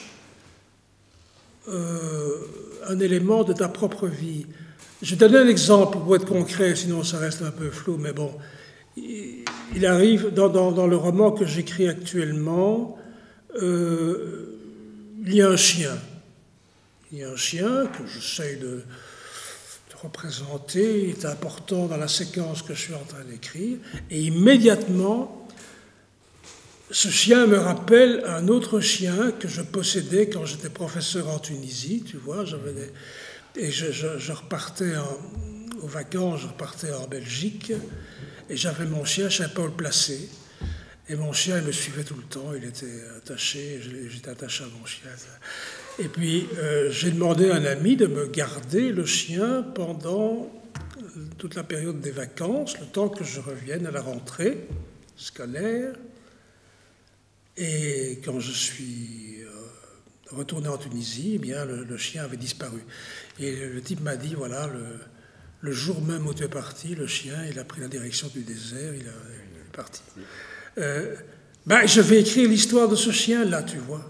un élément de ta propre vie. Je vais donner un exemple pour être concret, sinon ça reste un peu flou, mais bon. Il arrive, dans le roman que j'écris actuellement, il y a un chien. Il y a un chien que j'essaye de représenter, il est important dans la séquence que je suis en train d'écrire, et immédiatement, ce chien me rappelle un autre chien que je possédais quand j'étais professeur en Tunisie, tu vois, et je repartais aux vacances, je repartais en Belgique, et j'avais mon chien, je ne savais pas où le placer, et mon chien, il me suivait tout le temps, il était attaché, j'étais attaché à mon chien. Et puis, j'ai demandé à un ami de me garder le chien pendant toute la période des vacances, le temps que je revienne à la rentrée scolaire. Et quand je suis retourné en Tunisie, eh bien, le chien avait disparu. Et le type m'a dit, voilà, le jour même où tu es parti, le chien, il a pris la direction du désert, il est parti. Je vais écrire l'histoire de ce chien-là, tu vois,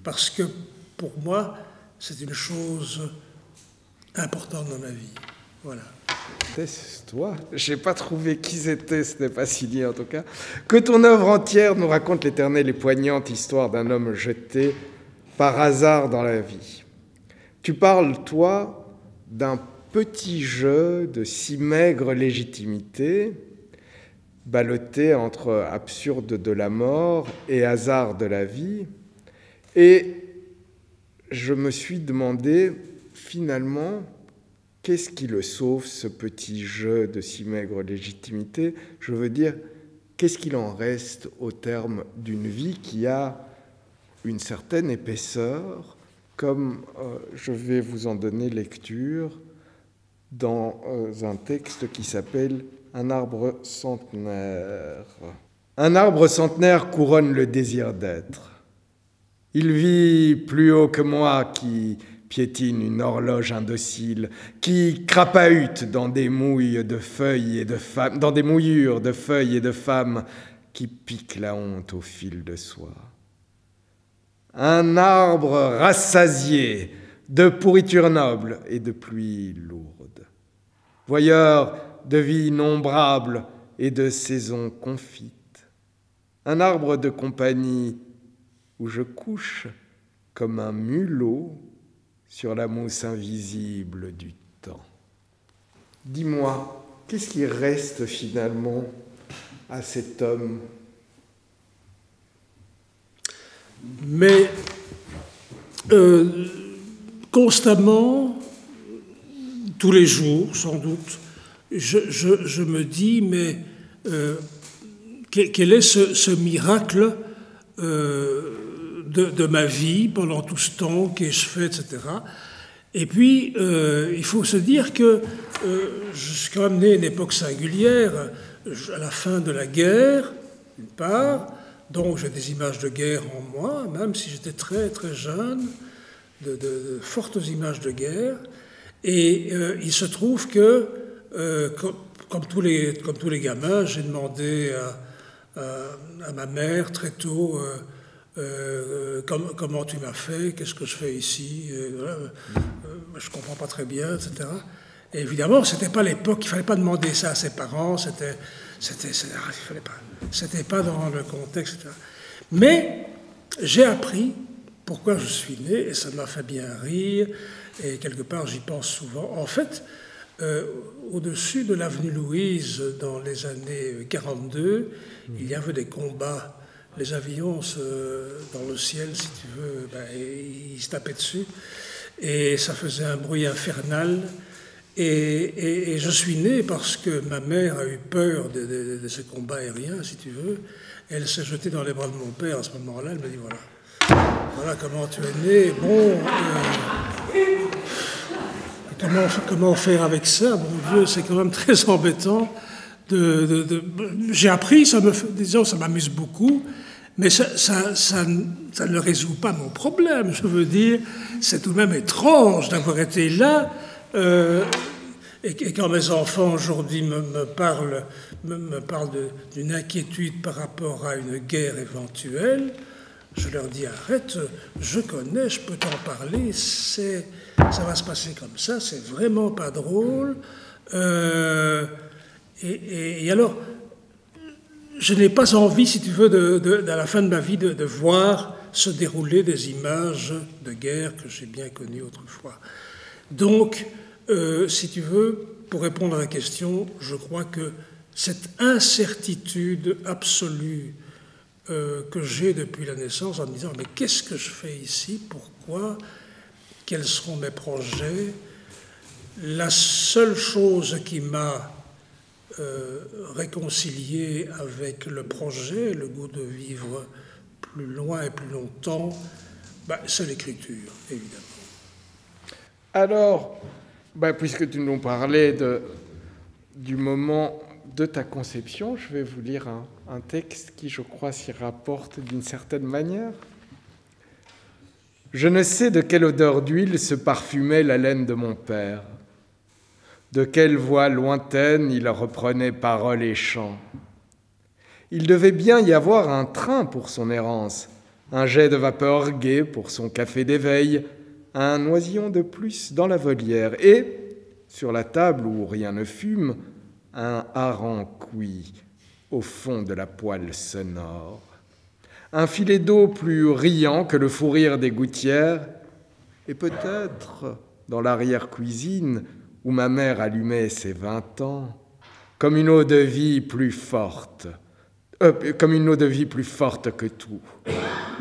parce que pour moi, c'est une chose importante dans ma vie. Voilà. Toi, je n'ai pas trouvé qui c'était, ce n'est pas signé en tout cas. Que ton œuvre entière nous raconte l'éternelle et poignante histoire d'un homme jeté par hasard dans la vie. Tu parles, toi, d'un petit jeu de si maigre légitimité, ballotté entre absurde de la mort et hasard de la vie. Et je me suis demandé, finalement, qu'est-ce qui le sauve, ce petit jeu de si maigre légitimité? Je veux dire, qu'est-ce qu'il en reste au terme d'une vie qui a une certaine épaisseur, comme je vais vous en donner lecture dans un texte qui s'appelle « Un arbre centenaire ». Un arbre centenaire couronne le désir d'être. Il vit plus haut que moi qui piétine une horloge indocile, qui crapahute dans des mouilles de feuilles et de femmes, dans des mouillures de feuilles et de femmes qui piquent la honte au fil de soie. Un arbre rassasié de pourriture noble et de pluie lourde. Voyeur de vie innombrable et de saisons confites. Un arbre de compagnie où je couche comme un mulot sur la mousse invisible du temps. Dis-moi, qu'est-ce qui reste finalement à cet homme? Mais constamment, tous les jours, sans doute, je me dis, mais quel est ce miracle de ma vie pendant tout ce temps, qu'ai-je fait, etc. Et puis, il faut se dire que je suis quand même né à une époque singulière, à la fin de la guerre, d'une part, donc j'ai des images de guerre en moi, même si j'étais très très jeune, de fortes images de guerre. Et il se trouve que, comme tous les gamins, j'ai demandé à ma mère très tôt comment tu m'as fait, qu'est-ce que je fais ici, voilà, je ne comprends pas très bien, etc. Et évidemment, ce n'était pas l'époque, il ne fallait pas demander ça à ses parents, c'était pas dans le contexte, etc. Mais j'ai appris pourquoi je suis né, et ça m'a fait bien rire, et quelque part j'y pense souvent. En fait, au-dessus de l'avenue Louise, dans les années 42, il y avait des combats. Les avions, dans le ciel, si tu veux, ils se tapaient dessus, et ça faisait un bruit infernal. Et je suis né parce que ma mère a eu peur de ces combats aériens, si tu veux. Elle s'est jetée dans les bras de mon père à ce moment-là. Elle m'a dit, voilà comment tu es né. Bon, comment faire avec ça? Mon Dieu, c'est quand même très embêtant. J'ai appris, disons, ça m'amuse beaucoup, mais ça ne résout pas mon problème. Je veux dire, c'est tout de même étrange d'avoir été là. Et quand mes enfants aujourd'hui me parlent d'une inquiétude par rapport à une guerre éventuelle, je leur dis arrête, je connais, je peux t'en parler, ça va se passer comme ça, c'est vraiment pas drôle. Et alors, je n'ai pas envie, si tu veux, à la fin de ma vie, de voir se dérouler des images de guerre que j'ai bien connues autrefois. Donc, si tu veux, pour répondre à la question, je crois que cette incertitude absolue que j'ai depuis la naissance en me disant « mais qu'est-ce que je fais ici? Pourquoi? Quels seront mes projets ?» La seule chose qui m'a réconcilié avec le projet, le goût de vivre plus loin et plus longtemps, c'est l'écriture, évidemment. Alors, puisque tu nous parlais du moment de ta conception, je vais vous lire un texte qui, je crois, s'y rapporte d'une certaine manière. « Je ne sais de quelle odeur d'huile se parfumait la laine de mon père. De quelle voix lointaine il reprenait paroles et chants. Il devait bien y avoir un train pour son errance, un jet de vapeur gai pour son café d'éveil, un oisillon de plus dans la volière, et, sur la table où rien ne fume, un hareng cuit au fond de la poêle sonore. Un filet d'eau plus riant que le fou rire des gouttières, et peut-être, dans l'arrière-cuisine, où ma mère allumait ses 20 ans, comme une eau de vie plus forte que tout,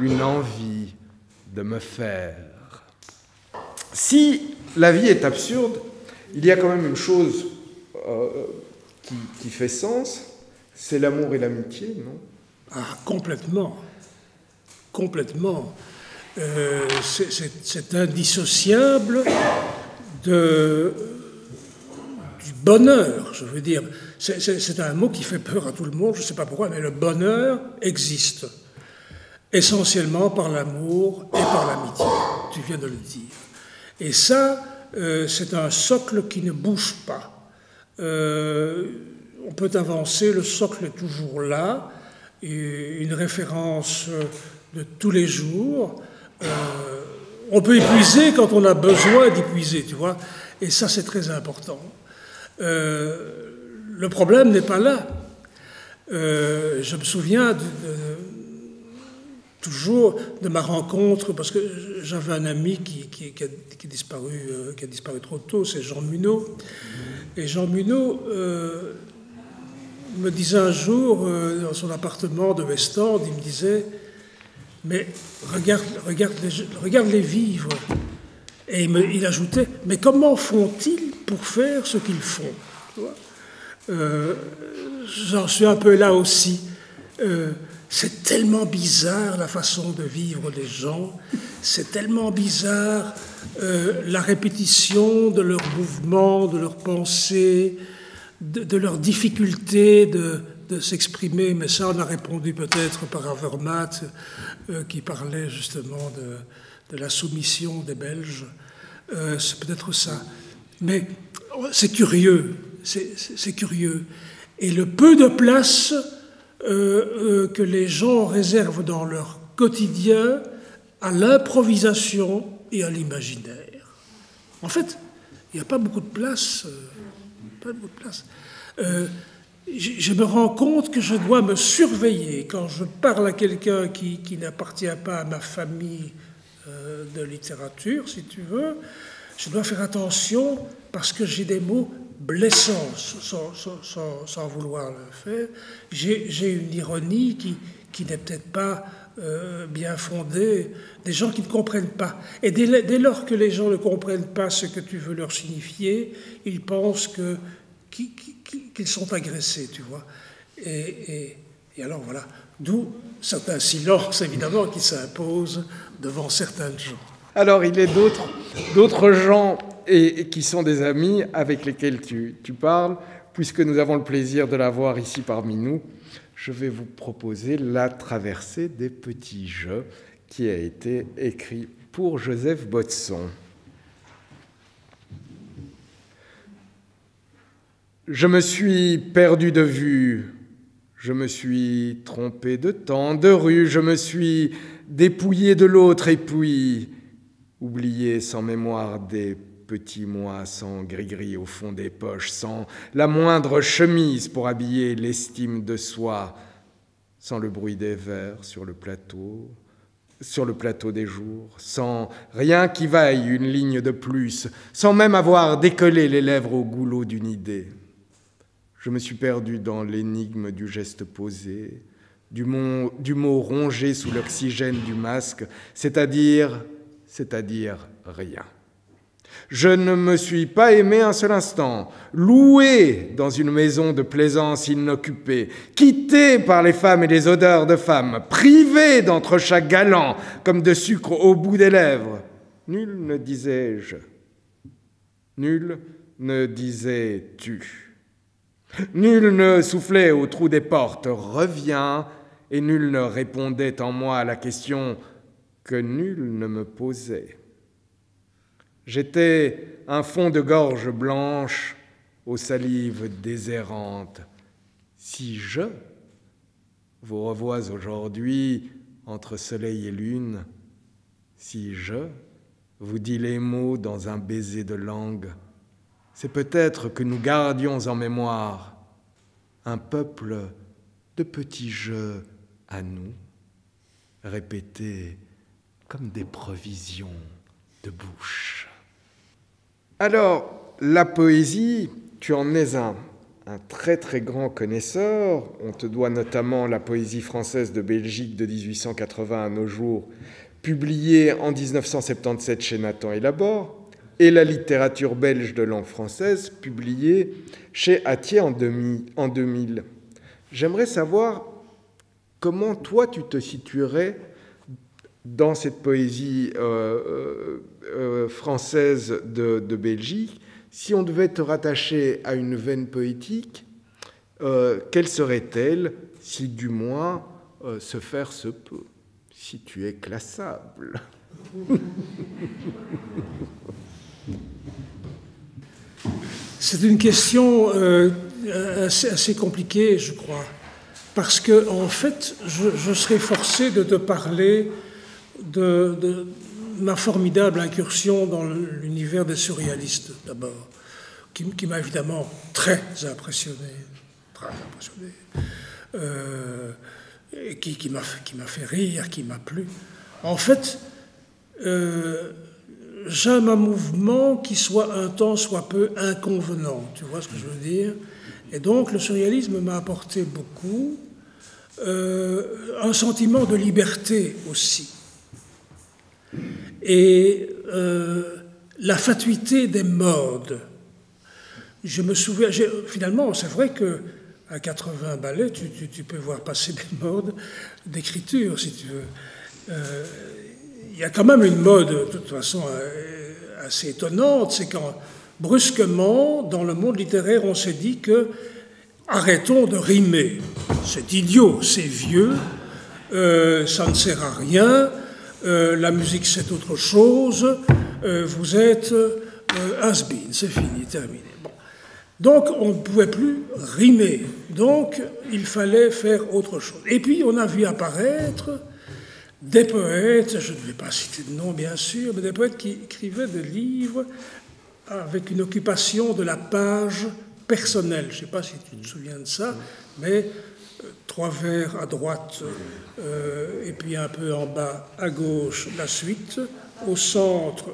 une envie de me faire. Si la vie est absurde, il y a quand même une chose qui fait sens, c'est l'amour et l'amitié, non? Ah, complètement. Complètement. C'est indissociable du bonheur, je veux dire. C'est un mot qui fait peur à tout le monde, je ne sais pas pourquoi, mais le bonheur existe. Essentiellement par l'amour et par l'amitié, tu viens de le dire. Et ça, c'est un socle qui ne bouge pas. On peut avancer, le socle est toujours là, et une référence de tous les jours. On peut épuiser quand on a besoin d'épuiser, tu vois, et ça c'est très important. le problème n'est pas là. Je me souviens toujours de ma rencontre, parce que j'avais un ami qui a disparu trop tôt, c'est Jean Munot. Et Jean Munot me disait un jour, dans son appartement de West End, il me disait « Mais regarde les vivres ». Et il ajoutait « Mais comment font-ils pour faire ce qu'ils font ?» J'en suis un peu là aussi. C'est tellement bizarre la façon de vivre des gens, c'est tellement bizarre la répétition de leurs mouvements, de leurs pensées, de leurs difficultés de s'exprimer. Mais ça, on a répondu peut-être par Habermas, qui parlait justement de la soumission des Belges. C'est peut-être ça. Mais c'est curieux, c'est curieux. Et le peu de place que les gens réservent dans leur quotidien à l'improvisation et à l'imaginaire. En fait, il n'y a pas beaucoup de place. Je me rends compte que je dois me surveiller quand je parle à quelqu'un qui n'appartient pas à ma famille de littérature, si tu veux. Je dois faire attention parce que j'ai des mots blessants, sans vouloir le faire. J'ai une ironie qui n'est peut-être pas bien fondée, des gens qui ne comprennent pas. Et dès lors que les gens ne comprennent pas ce que tu veux leur signifier, ils pensent qu'ils sont agressés, tu vois. Et alors voilà, d'où certains silences, évidemment, qui s'imposent devant certains gens. Alors, il est d'autres gens et qui sont des amis avec lesquels tu parles, puisque nous avons le plaisir de l'avoir ici parmi nous. Je vais vous proposer La traversée des petits jeux, qui a été écrit pour Joseph Botson. Je me suis perdu de vue, je me suis trompé de temps, de rue, je me suis dépouillé de l'autre et puis oublié sans mémoire des petits mois, sans gris-gris au fond des poches, sans la moindre chemise pour habiller l'estime de soi, sans le bruit des vers sur le plateau des jours, sans rien qui vaille une ligne de plus, sans même avoir décollé les lèvres au goulot d'une idée. Je me suis perdu dans l'énigme du geste posé, du mot rongé sous l'oxygène du masque, c'est-à-dire rien. Je ne me suis pas aimé un seul instant, loué dans une maison de plaisance inoccupée, quitté par les femmes et les odeurs de femmes, privé d'entrechats galants comme de sucre au bout des lèvres. Nul ne disais-je, nul ne disais-tu. Nul ne soufflait au trou des portes « Reviens » et nul ne répondait en moi à la question que nul ne me posait. J'étais un fond de gorge blanche aux salives déserrantes. Si je vous revois aujourd'hui entre soleil et lune, si je vous dis les mots dans un baiser de langue, c'est peut-être que nous gardions en mémoire un peuple de petits jeux à nous, répétés comme des provisions de bouche. Alors, la poésie, tu en es un très très grand connaisseur. On te doit notamment la poésie française de Belgique de 1880 à nos jours, publiée en 1977 chez Nathan et Laborde, et la littérature belge de langue française, publiée chez Hatier en 2000. J'aimerais savoir comment toi tu te situerais dans cette poésie française de Belgique. Si on devait te rattacher à une veine poétique, quelle serait-elle, si du moins se faire se peut, si tu es classable? C'est une question assez compliquée, je crois, parce que en fait, je serais forcé de te parler de ma formidable incursion dans l'univers des surréalistes, d'abord, qui m'a évidemment très impressionné, et qui m'a fait rire, qui m'a plu. En fait, j'aime un mouvement qui soit un temps soit peu inconvenant, tu vois ce que je veux dire? Et donc le surréalisme m'a apporté beaucoup, un sentiment de liberté aussi. Et la fatuité des modes. Je me souviens, finalement, c'est vrai qu'à 80 ballets, tu peux voir passer des modes d'écriture, si tu veux. Il y a quand même une mode, de toute façon, assez étonnante, c'est quand, brusquement, dans le monde littéraire, on s'est dit que arrêtons de rimer. C'est idiot, c'est vieux, ça ne sert à rien, la musique c'est autre chose, vous êtes has-been, c'est fini, terminé. Bon. Donc on ne pouvait plus rimer, donc il fallait faire autre chose. Et puis on a vu apparaître des poètes, je ne vais pas citer de nom bien sûr, mais des poètes qui écrivaient des livres avec une occupation de la page personnelle. Je ne sais pas si tu te souviens de ça, mais 3 vers à droite et puis un peu en bas à gauche la suite, au centre.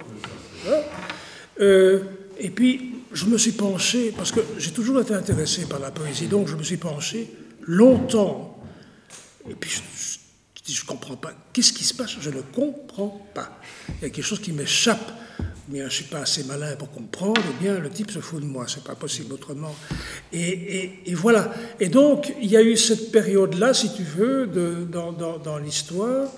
Voilà. Et puis je me suis penché, parce que j'ai toujours été intéressé par la poésie, donc je me suis penché longtemps. Et puis je dis, je ne comprends pas. Qu'est-ce qui se passe? Je ne comprends pas. Il y a quelque chose qui m'échappe. Mais je ne suis pas assez malin pour comprendre. Eh bien, le type se fout de moi. Ce n'est pas possible autrement. Et voilà. Et donc, il y a eu cette période-là, si tu veux, dans l'histoire.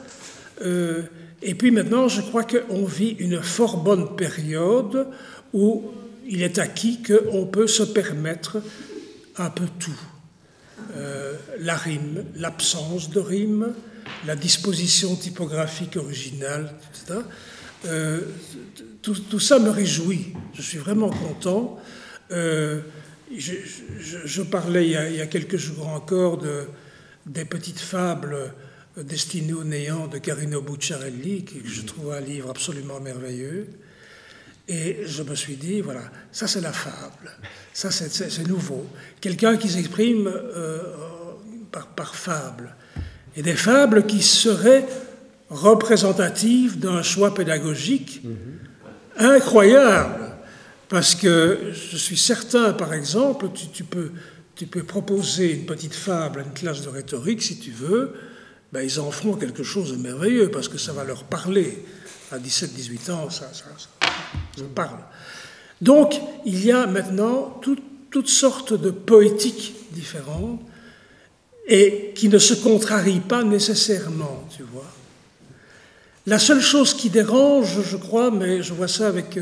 Et puis maintenant, je crois qu'on vit une fort bonne période où il est acquis qu'on peut se permettre un peu tout. La rime, l'absence de rime, la disposition typographique originale, etc. Tout ça me réjouit. Je suis vraiment content. Je parlais il y a quelques jours encore des petites fables destinées au néant de Carino Bucciarelli, que je trouve un livre absolument merveilleux. Et je me suis dit, voilà, ça c'est la fable. Ça c'est nouveau. Quelqu'un qui s'exprime par fable. Et des fables qui seraient représentatives d'un choix pédagogique incroyable. Parce que je suis certain, par exemple, tu peux proposer une petite fable à une classe de rhétorique, si tu veux, ben, ils en feront quelque chose de merveilleux, parce que ça va leur parler. À 17-18 ans, ça parle. Donc, il y a maintenant toutes sortes de poétiques différentes, et qui ne se contrarient pas nécessairement, tu vois. La seule chose qui dérange, je crois, mais je vois ça avec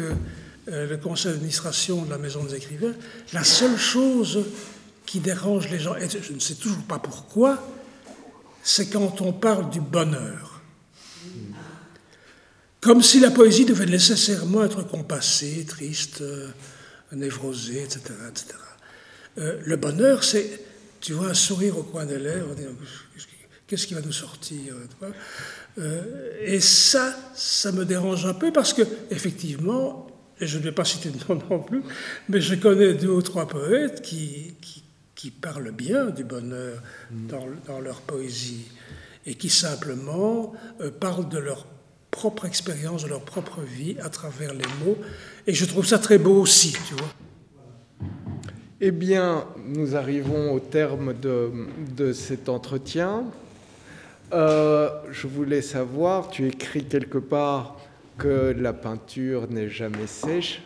le conseil d'administration de la Maison des écrivains, la seule chose qui dérange les gens, et je ne sais toujours pas pourquoi, c'est quand on parle du bonheur. Comme si la poésie devait nécessairement être compassée, triste, névrosée, etc. etc. Le bonheur, c'est, tu vois, un sourire au coin des lèvres, qu'est-ce qui va nous sortir, tu vois. Et ça me dérange un peu parce que, effectivement, et je ne vais pas citer de nom non plus, mais je connais 2 ou 3 poètes qui parlent bien du bonheur dans leur poésie et qui simplement parlent de leur propre expérience, de leur propre vie à travers les mots. Et je trouve ça très beau aussi, tu vois. Eh bien, nous arrivons au terme de cet entretien. Je voulais savoir, tu écris quelque part que la peinture n'est jamais sèche.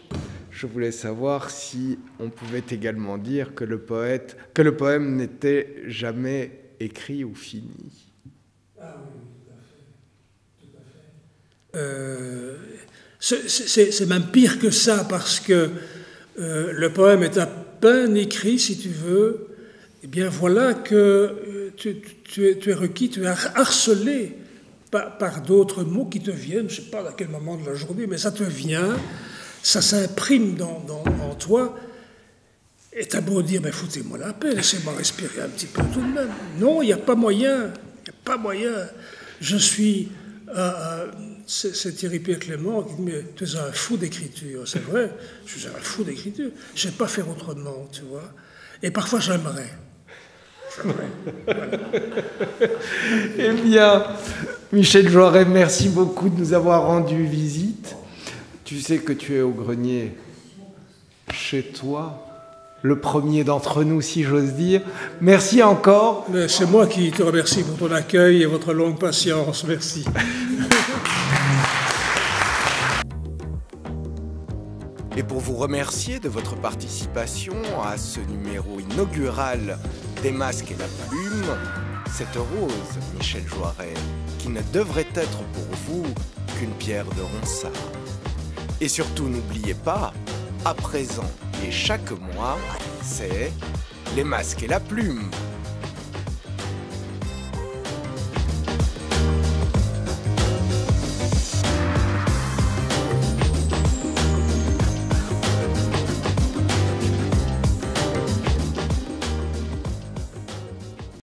Je voulais savoir si on pouvait également dire que le poème n'était jamais écrit ou fini. Ah oui, tout à fait. C'est même pire que ça, parce que le poème est à peine écrit, si tu veux. Eh bien, voilà que tu es requis, tu es harcelé par d'autres mots qui te viennent, je ne sais pas à quel moment de la journée, mais ça te vient, ça s'imprime en toi, et tu as beau dire, mais foutez-moi la paix, laissez-moi respirer un petit peu tout de même. Non, il n'y a pas moyen, il n'y a pas moyen. Je suis c'est Thierry Pierre Clément qui dit, mais tu es un fou d'écriture. C'est vrai, je suis un fou d'écriture. Je ne sais pas faire autrement, tu vois. Et parfois, j'aimerais. Voilà. Eh bien, Michel Joiret, merci beaucoup de nous avoir rendu visite. Tu sais que tu es au grenier chez toi, le premier d'entre nous, si j'ose dire. Merci encore. Mais c'est moi qui te remercie pour ton accueil et votre longue patience. Merci. Et pour vous remercier de votre participation à ce numéro inaugural des Masques et la Plume, cette rose, Michel Joiret, qui ne devrait être pour vous qu'une pierre de Ronsard. Et surtout, n'oubliez pas, à présent et chaque mois, c'est les Masques et la Plume.